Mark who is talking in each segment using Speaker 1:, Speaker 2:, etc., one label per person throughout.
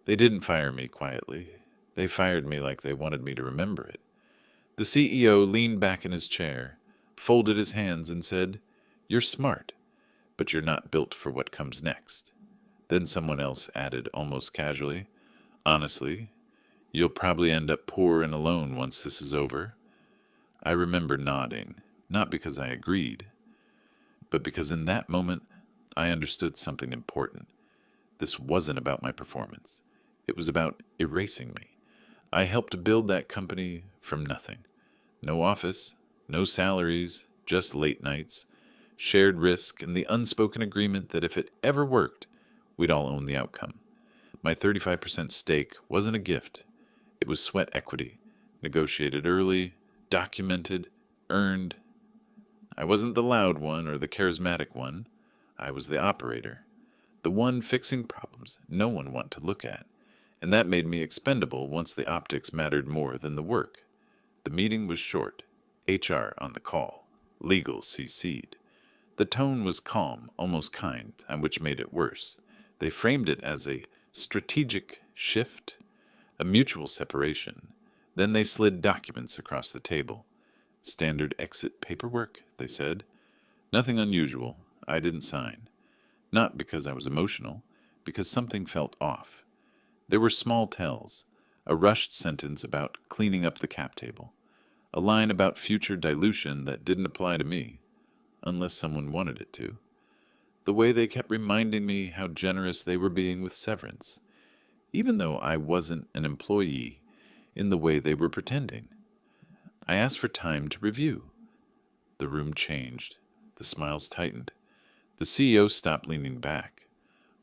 Speaker 1: They didn't fire me quietly. They fired me like they wanted me to remember it. The CEO leaned back in his chair, folded his hands, and said, "You're smart, but you're not built for what comes next." Then someone else added almost casually, "Honestly, you'll probably end up poor and alone once this is over." I remember nodding, not because I agreed, but because in that moment I understood something important. This wasn't about my performance. It was about erasing me. I helped build that company from nothing. No office, no salaries, just late nights, shared risk, and the unspoken agreement that if it ever worked, we'd all own the outcome. My 35% stake wasn't a gift. It was sweat equity, negotiated early, documented, earned. I wasn't the loud one or the charismatic one. I was the operator, the one fixing problems no one wanted to look at. And that made me expendable once the optics mattered more than the work. The meeting was short, HR on the call, legal CC'd. The tone was calm, almost kind, which made it worse. They framed it as a strategic shift, a mutual separation. Then they slid documents across the table. Standard exit paperwork, they said. Nothing unusual. I didn't sign. Not because I was emotional, because something felt off. There were small tells, a rushed sentence about cleaning up the cap table, a line about future dilution that didn't apply to me, unless someone wanted it to. The way they kept reminding me how generous they were being with severance, even though I wasn't an employee in the way they were pretending. I asked for time to review. The room changed. The smiles tightened. The CEO stopped leaning back.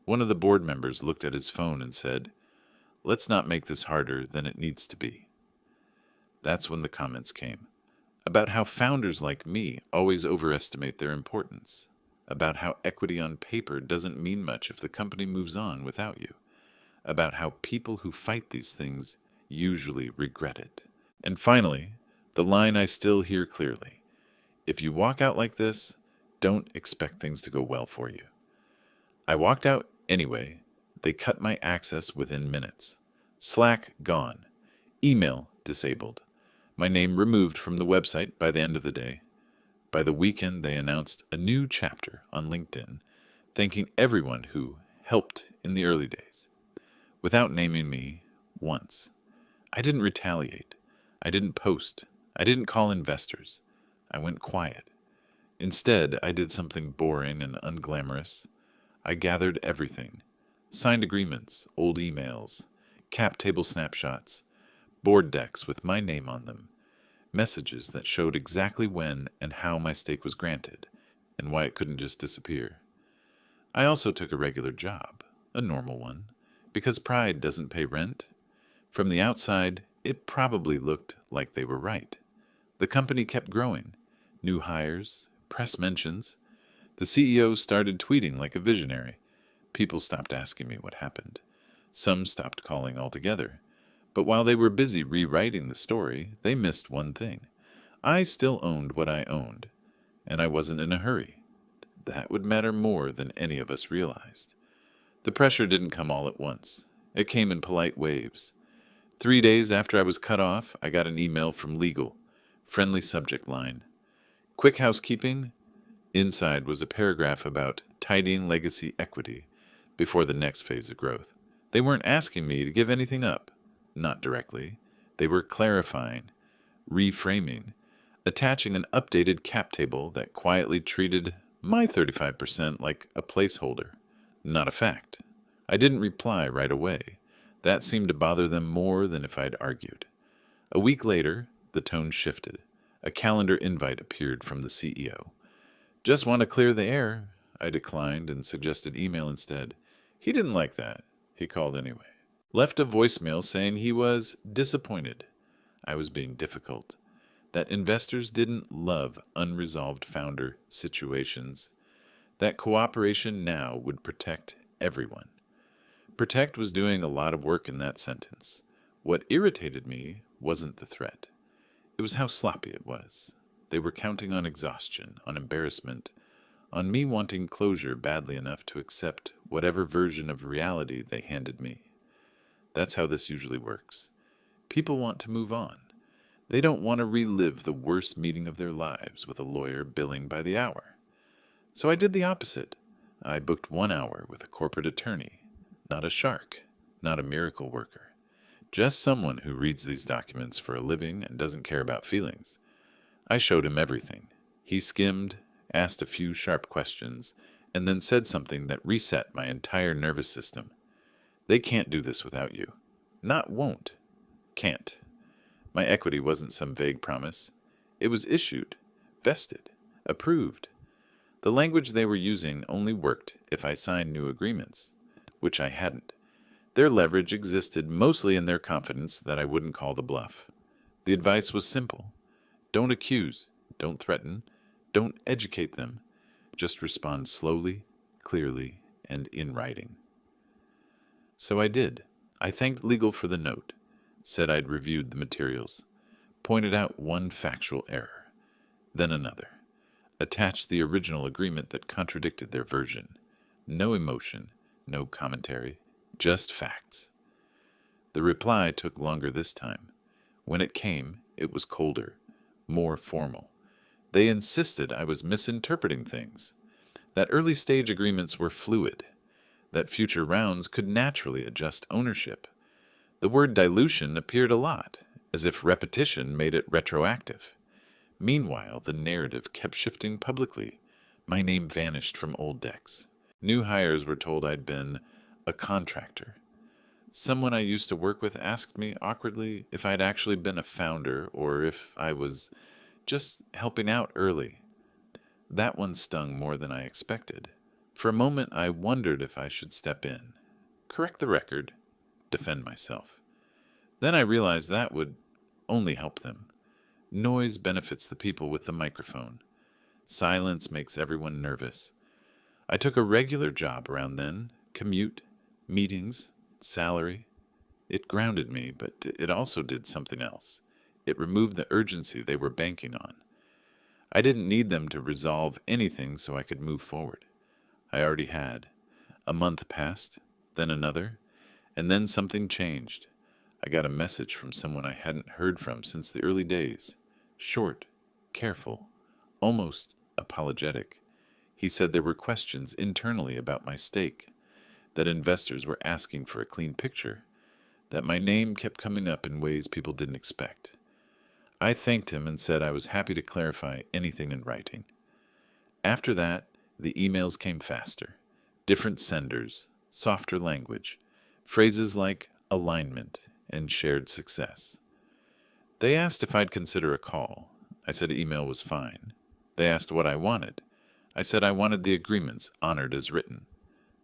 Speaker 1: One of the board members looked at his phone and said, "Let's not make this harder than it needs to be." That's when the comments came. About how founders like me always overestimate their importance. About how equity on paper doesn't mean much if the company moves on without you. About how people who fight these things usually regret it. And finally, the line I still hear clearly. If you walk out like this, don't expect things to go well for you. I walked out anyway. They cut my access within minutes. Slack gone. Email disabled. My name removed from the website by the end of the day. By the weekend, they announced a new chapter on LinkedIn, thanking everyone who helped in the early days, without naming me once. I didn't retaliate. I didn't post. I didn't call investors. I went quiet. Instead, I did something boring and unglamorous. I gathered everything. Signed agreements, old emails, cap table snapshots, board decks with my name on them, messages that showed exactly when and how my stake was granted, and why it couldn't just disappear. I also took a regular job, a normal one, because pride doesn't pay rent. From the outside, it probably looked like they were right. The company kept growing. New hires, press mentions. The CEO started tweeting like a visionary. People stopped asking me what happened. Some stopped calling altogether. But while they were busy rewriting the story, they missed one thing. I still owned what I owned, and I wasn't in a hurry. That would matter more than any of us realized. The pressure didn't come all at once. It came in polite waves. 3 days after I was cut off, I got an email from legal. Friendly subject line. Quick housekeeping. Inside was a paragraph about tidying legacy equity before the next phase of growth. They weren't asking me to give anything up. Not directly. They were clarifying, reframing, attaching an updated cap table that quietly treated my 35% like a placeholder, not a fact. I didn't reply right away. That seemed to bother them more than if I'd argued. A week later, the tone shifted. A calendar invite appeared from the CEO. "Just want to clear the air," I declined and suggested email instead. He didn't like that. He called anyway. Left a voicemail saying he was disappointed. I was being difficult. That investors didn't love unresolved founder situations. That cooperation now would protect everyone. Protect was doing a lot of work in that sentence. What irritated me wasn't the threat. It was how sloppy it was. They were counting on exhaustion, on embarrassment, on me wanting closure badly enough to accept whatever version of reality they handed me. That's how this usually works. People want to move on. They don't want to relive the worst meeting of their lives with a lawyer billing by the hour. So I did the opposite. I booked 1 hour with a corporate attorney, not a shark, not a miracle worker, just someone who reads these documents for a living and doesn't care about feelings. I showed him everything. He skimmed, asked a few sharp questions, and then said something that reset my entire nervous system. They can't do this without you. Not won't. Can't. My equity wasn't some vague promise. It was issued, vested, approved. The language they were using only worked if I signed new agreements, which I hadn't. Their leverage existed mostly in their confidence that I wouldn't call the bluff. The advice was simple. Don't accuse, don't threaten, don't educate them. Just respond slowly, clearly, and in writing. So I did. I thanked legal for the note, said I'd reviewed the materials, pointed out one factual error, then another, attached the original agreement that contradicted their version. No emotion, no commentary, just facts. The reply took longer this time. When it came, it was colder, more formal. They insisted I was misinterpreting things, that early stage agreements were fluid, that future rounds could naturally adjust ownership. The word dilution appeared a lot, as if repetition made it retroactive. Meanwhile, the narrative kept shifting publicly. My name vanished from old decks. New hires were told I'd been a contractor. Someone I used to work with asked me awkwardly if I'd actually been a founder or if I was just helping out early. That one stung more than I expected. For a moment, I wondered if I should step in, correct the record, defend myself. Then I realized that would only help them. Noise benefits the people with the microphone. Silence makes everyone nervous. I took a regular job around then, commute, meetings, salary. It grounded me, but it also did something else. It removed the urgency they were banking on. I didn't need them to resolve anything so I could move forward. I already had. A month passed, then another, and then something changed. I got a message from someone I hadn't heard from since the early days. Short, careful, almost apologetic. He said there were questions internally about my stake, that investors were asking for a clean picture, that my name kept coming up in ways people didn't expect. I thanked him and said I was happy to clarify anything in writing. After that, the emails came faster, different senders, softer language, phrases like alignment and shared success. They asked if I'd consider a call. I said email was fine. They asked what I wanted. I said I wanted the agreements honored as written.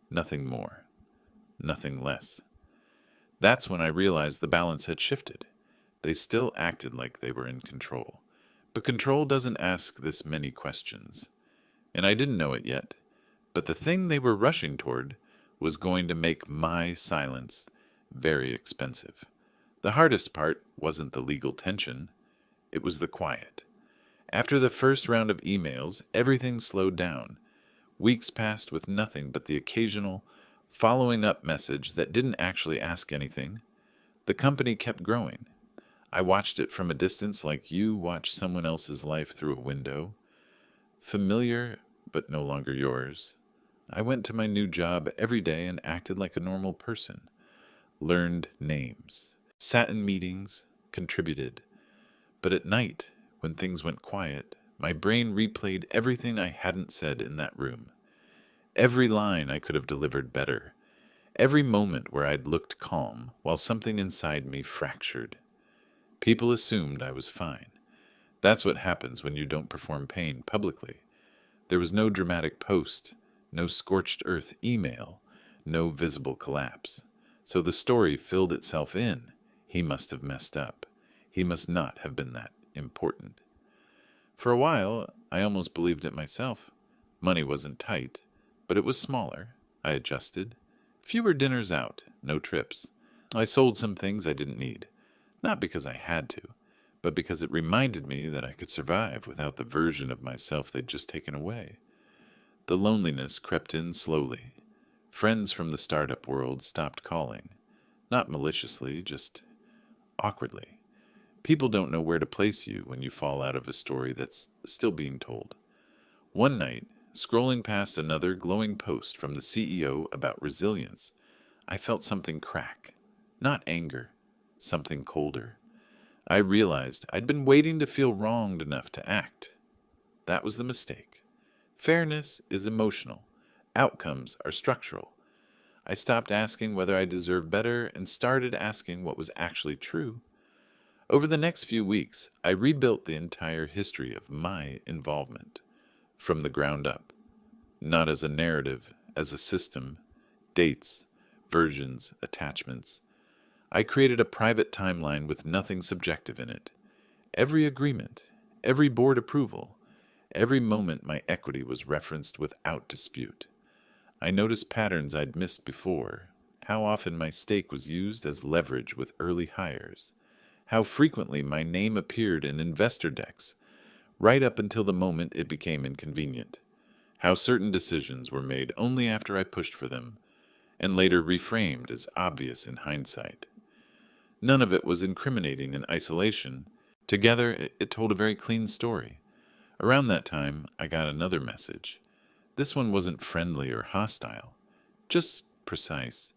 Speaker 1: Nothing more. Nothing less. That's when I realized the balance had shifted. They still acted like they were in control. But control doesn't ask this many questions. And I didn't know it yet. But the thing they were rushing toward was going to make my silence very expensive. The hardest part wasn't the legal tension. It was the quiet. After the first round of emails, everything slowed down. Weeks passed with nothing but the occasional following-up message that didn't actually ask anything. The company kept growing. I watched it from a distance like you watch someone else's life through a window. Familiar, but no longer yours. I went to my new job every day and acted like a normal person. Learned names. Sat in meetings. Contributed. But at night, when things went quiet, my brain replayed everything I hadn't said in that room. Every line I could have delivered better. Every moment where I'd looked calm while something inside me fractured. People assumed I was fine. That's what happens when you don't perform pain publicly. There was no dramatic post, no scorched earth email, no visible collapse. So the story filled itself in. He must have messed up. He must not have been that important. For a while, I almost believed it myself. Money wasn't tight, but it was smaller. I adjusted. Fewer dinners out, no trips. I sold some things I didn't need, not because I had to, but because it reminded me that I could survive without the version of myself they'd just taken away. The loneliness crept in slowly. Friends from the startup world stopped calling. Not maliciously, just awkwardly. People don't know where to place you when you fall out of a story that's still being told. One night, scrolling past another glowing post from the CEO about resilience, I felt something crack. Not anger, something colder. I realized I'd been waiting to feel wronged enough to act. That was the mistake. Fairness is emotional. Outcomes are structural. I stopped asking whether I deserved better and started asking what was actually true. Over the next few weeks, I rebuilt the entire history of my involvement from the ground up, not as a narrative, as a system, dates, versions, attachments. I created a private timeline with nothing subjective in it. Every agreement, every board approval, every moment my equity was referenced without dispute. I noticed patterns I'd missed before, how often my stake was used as leverage with early hires, how frequently my name appeared in investor decks, right up until the moment it became inconvenient, how certain decisions were made only after I pushed for them, and later reframed as obvious in hindsight. None of it was incriminating in isolation. Together, it told a very clean story. Around that time, I got another message. This one wasn't friendly or hostile, just precise.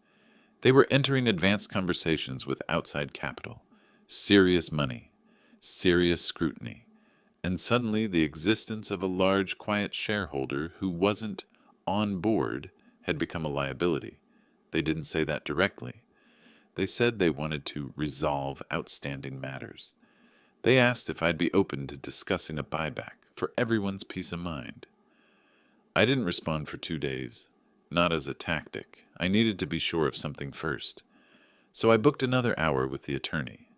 Speaker 1: They were entering advanced conversations with outside capital, serious money, serious scrutiny, and suddenly the existence of a large, quiet shareholder who wasn't on board had become a liability. They didn't say that directly. They said they wanted to resolve outstanding matters. They asked if I'd be open to discussing a buyback for everyone's peace of mind. I didn't respond for 2 days, not as a tactic. I needed to be sure of something first. So I booked another hour with the attorney.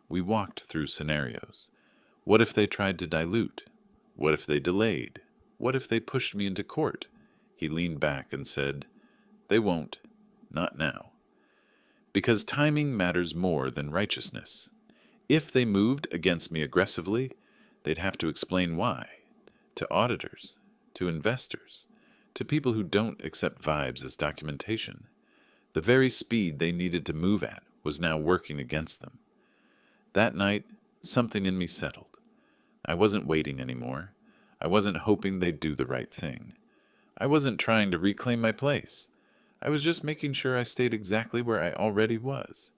Speaker 1: We walked through scenarios. What if they tried to dilute? What if they delayed? What if they pushed me into court? He leaned back and said, "They won't. Not now." Because timing matters more than righteousness. If they moved against me aggressively, they'd have to explain why. To auditors, to investors, to people who don't accept vibes as documentation. The very speed they needed to move at was now working against them. That night, something in me settled. I wasn't waiting anymore. I wasn't hoping they'd do the right thing. I wasn't trying to reclaim my place. I was just making sure I stayed exactly where I already was.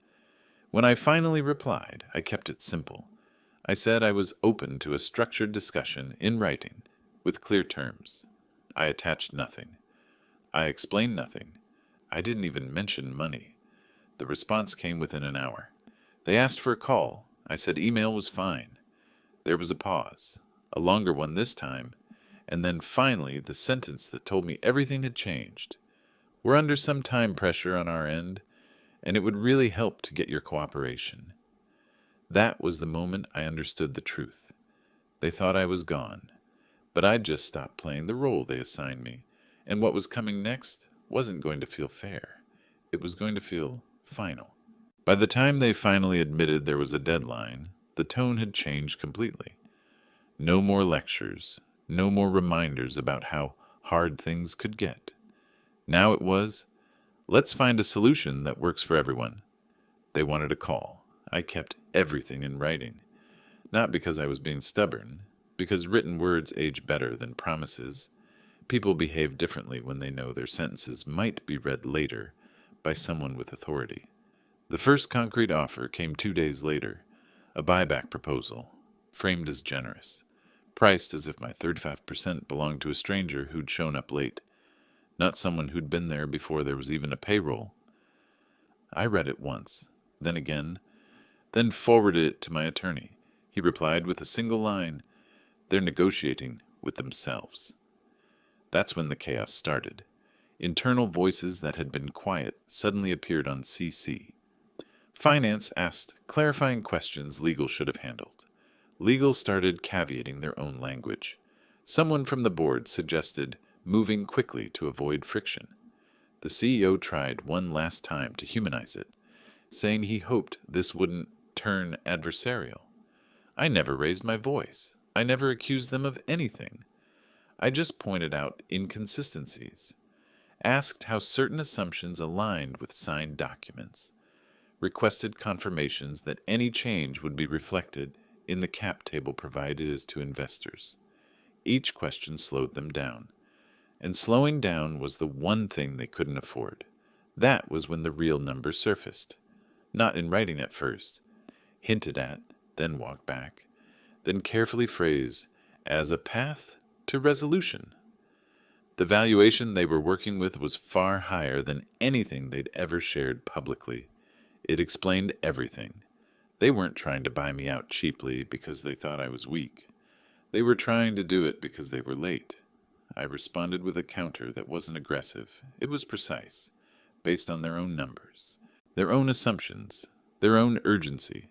Speaker 1: When I finally replied, I kept it simple. I said I was open to a structured discussion in writing, with clear terms. I attached nothing. I explained nothing. I didn't even mention money. The response came within an hour. They asked for a call. I said email was fine. There was a pause, a longer one this time, and then finally the sentence that told me everything had changed. We're under some time pressure on our end, and it would really help to get your cooperation. That was the moment I understood the truth. They thought I was gone, but I'd just stopped playing the role they assigned me, and what was coming next wasn't going to feel fair. It was going to feel final. By the time they finally admitted there was a deadline, the tone had changed completely. No more lectures, no more reminders about how hard things could get. Now it was, let's find a solution that works for everyone. They wanted a call. I kept everything in writing. Not because I was being stubborn, because written words age better than promises. People behave differently when they know their sentences might be read later by someone with authority. The first concrete offer came 2 days later, a buyback proposal, framed as generous, priced as if my 35% belonged to a stranger who'd shown up late, not someone who'd been there before there was even a payroll. I read it once, then again, then forwarded it to my attorney. He replied with a single line, "They're negotiating with themselves." That's when the chaos started. Internal voices that had been quiet suddenly appeared on CC. Finance asked clarifying questions legal should have handled. Legal started caveating their own language. Someone from the board suggested moving quickly to avoid friction. The CEO tried one last time to humanize it, saying he hoped this wouldn't turn adversarial. I never raised my voice. I never accused them of anything. I just pointed out inconsistencies, asked how certain assumptions aligned with signed documents. requested confirmations that any change would be reflected in the cap table provided as to investors. Each question slowed them down, and slowing down was the one thing they couldn't afford. That was when the real number surfaced. Not in writing at first, hinted at, then walked back, then carefully phrased as a path to resolution. The valuation they were working with was far higher than anything they'd ever shared publicly. It explained everything. They weren't trying to buy me out cheaply because they thought I was weak. They were trying to do it because they were late. I responded with a counter that wasn't aggressive. It was precise, based on their own numbers, their own assumptions, their own urgency.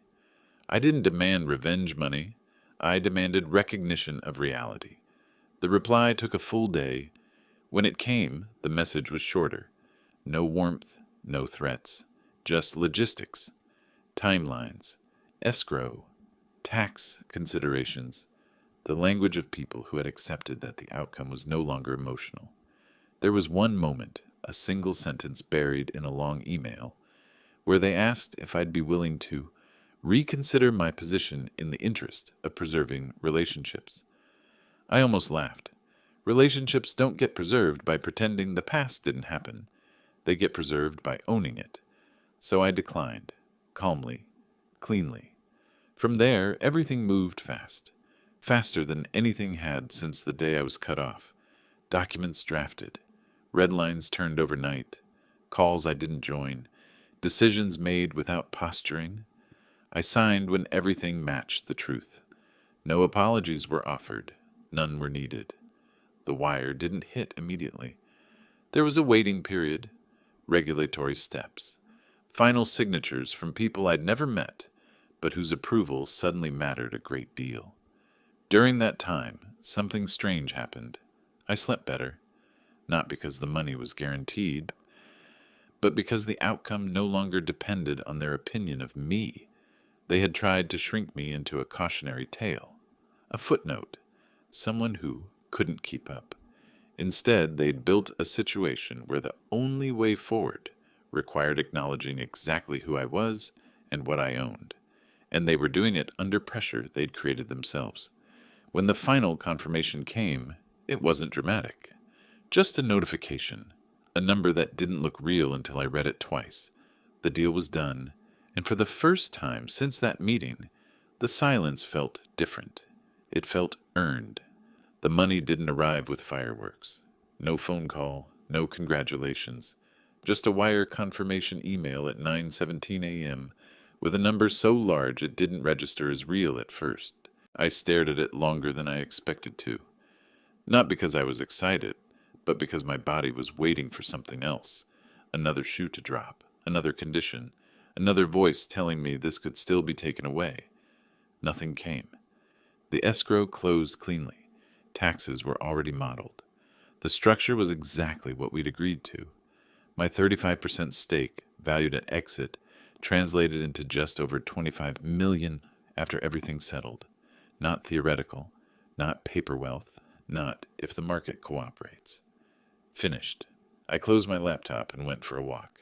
Speaker 1: I didn't demand revenge money. I demanded recognition of reality. The reply took a full day. When it came, the message was shorter. No warmth, no threats, just logistics, timelines, escrow, tax considerations, the language of people who had accepted that the outcome was no longer emotional. There was one moment, a single sentence buried in a long email, where they asked if I'd be willing to reconsider my position in the interest of preserving relationships. I almost laughed. Relationships don't get preserved by pretending the past didn't happen. They get preserved by owning it. So I declined, calmly, cleanly. From there, everything moved fast. Faster than anything had since the day I was cut off. Documents drafted, red lines turned overnight, calls I didn't join, decisions made without posturing. I signed when everything matched the truth. No apologies were offered, none were needed. The wire didn't hit immediately. There was a waiting period, regulatory steps, final signatures from people I'd never met, but whose approval suddenly mattered a great deal. During that time, something strange happened. I slept better, not because the money was guaranteed, but because the outcome no longer depended on their opinion of me. They had tried to shrink me into a cautionary tale, a footnote, someone who couldn't keep up. Instead, they'd built a situation where the only way forward required acknowledging exactly who I was and what I owned, and they were doing it under pressure they'd created themselves. When the final confirmation came, it wasn't dramatic. Just a notification, a number that didn't look real until I read it twice. The deal was done, and for the first time since that meeting, the silence felt different. It felt earned. The money didn't arrive with fireworks. No phone call, no congratulations. Just a wire confirmation email at 9:17 a.m. with a number so large it didn't register as real at first. I stared at it longer than I expected to. Not because I was excited, but because my body was waiting for something else. Another shoe to drop, another condition, another voice telling me this could still be taken away. Nothing came. The escrow closed cleanly. Taxes were already modeled. The structure was exactly what we'd agreed to. My 35% stake, valued at exit, translated into just over $25 million after everything settled. Not theoretical, not paper wealth, not if the market cooperates. Finished. I closed my laptop and went for a walk.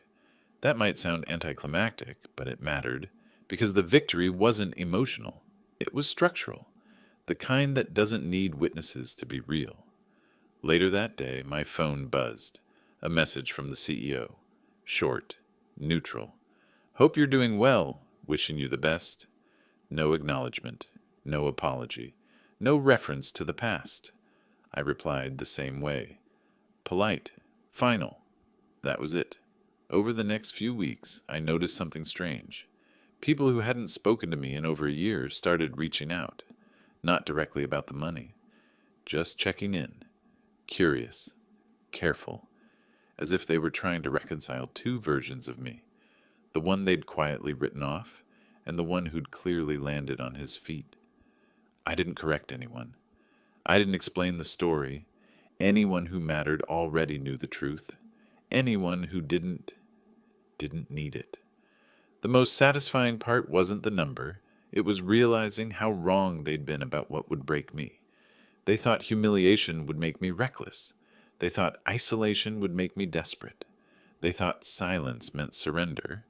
Speaker 1: That might sound anticlimactic, but it mattered, because the victory wasn't emotional. It was structural. The kind that doesn't need witnesses to be real. Later that day, my phone buzzed. A message from the CEO. Short, neutral. Hope you're doing well. Wishing you the best. No acknowledgement. No apology. No reference to the past. I replied the same way. Polite. Final. That was it. Over the next few weeks, I noticed something strange. People who hadn't spoken to me in over a year started reaching out. Not directly about the money, just checking in, curious, careful, as if they were trying to reconcile two versions of me, the one they'd quietly written off and the one who'd clearly landed on his feet. I didn't correct anyone. I didn't explain the story. Anyone who mattered already knew the truth. Anyone who didn't need it. The most satisfying part wasn't the number. It was realizing how wrong they'd been about what would break me. They thought humiliation would make me reckless. They thought isolation would make me desperate. They thought silence meant surrender.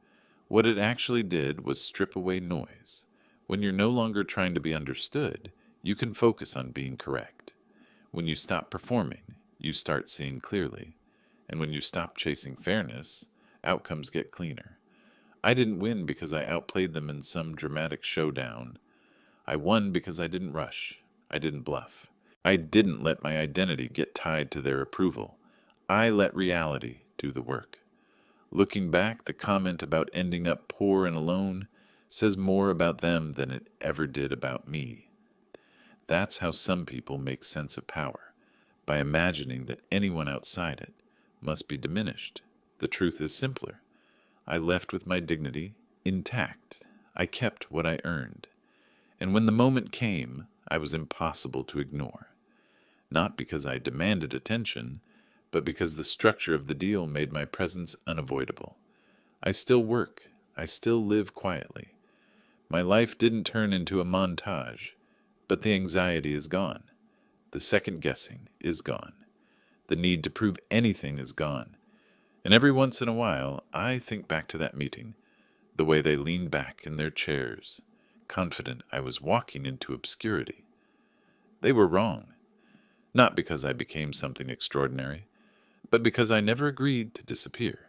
Speaker 1: What it actually did was strip away noise. When you're no longer trying to be understood, you can focus on being correct. When you stop performing, you start seeing clearly. And when you stop chasing fairness, outcomes get cleaner. I didn't win because I outplayed them in some dramatic showdown. I won because I didn't rush. I didn't bluff. I didn't let my identity get tied to their approval. I let reality do the work. Looking back, the comment about ending up poor and alone says more about them than it ever did about me. That's how some people make sense of power, by imagining that anyone outside it must be diminished. The truth is simpler. I left with my dignity intact. I kept what I earned. And when the moment came, I was impossible to ignore. Not because I demanded attention, but because the structure of the deal made my presence unavoidable. I still work. I still live quietly. My life didn't turn into a montage, but the anxiety is gone. The second guessing is gone. The need to prove anything is gone. And every once in a while, I think back to that meeting, the way they leaned back in their chairs, confident I was walking into obscurity. They were wrong. Not because I became something extraordinary, but because I never agreed to disappear.